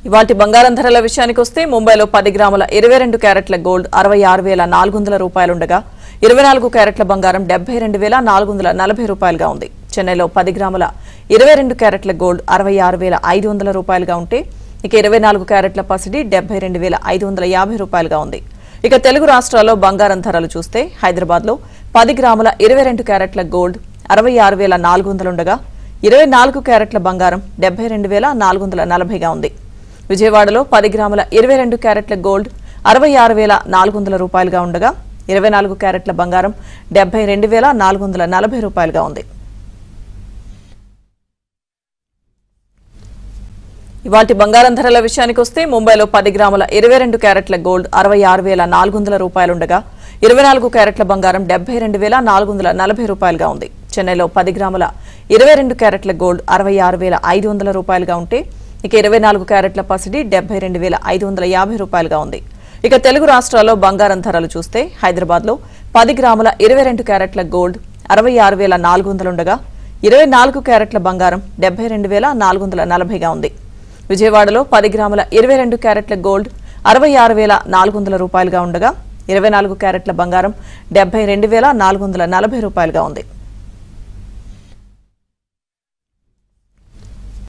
ఇవాల్టి బంగారం ధరల విషయానికి వస్తే ముంబైలో 10 గ్రాముల 22 క్యారెట్ల గోల్డ్ 66,400 రూపాయలుండగా 24 క్యారెట్ల బంగారం 72,440 రూపాయలుగా ఉంది. చెన్నైలో 10 గ్రాముల 22 క్యారెట్ల గోల్డ్ 66,500 రూపాయలుగా ఉంటే ఇక 24 క్యారెట్ల పసిడి 72,550 రూపాయలుగా ఉంది. ఇక తెలుగు రాష్ట్రాల్లో బంగారం ధరలు చూస్తే హైదరాబాద్లో 10 గ్రాముల 22 క్యారెట్ల గోల్డ్ 66,400 ఉండగా 24 క్యారెట్ల బంగారం 72,440గా ఉంది. విజయవాడలో 10 గ్రాముల 22 క్యారెట్ల గోల్డ్ 66,400 రూపాయలుగా ఉండగా 24 క్యారెట్ల బంగారం 72,440 రూపాయలుగా ఉంది. ఇవాల్టి బంగారం ధరల విషయానికి వస్తే ముంబైలో 10 గ్రాముల 22 క్యారెట్ల గోల్డ్ 66,400 రూపాయలుండగా 24 క్యారెట్ల బంగారం 72,440 రూపాయలుగా ఉంది. చెన్నైలో 10 గ్రాముల 22 క్యారెట్ల గోల్డ్ 66,500 రూపాయలుగా ఉంటే ఇక 24 క్యారెట్ల పసిడి 72,550 రూపాయలుగా ఉంది. ఇక తెలుగు రాష్ట్రాల్లో బంగారం ధరలు చూస్తే హైదరాబాద్లో 10 గ్రాముల 22 క్యారెట్ల గోల్డ్ 66,400 ఉండగా 24 క్యారెట్ల బంగారం 72,440గా ఉంది. విజయవాడలో 10 గ్రాముల 22 క్యారెట్ల గోల్డ్ 66,400 రూపాయలుగా ఉండగా 24 క్యారెట్ల బంగారం 72,440 రూపాయలుగా ఉంది.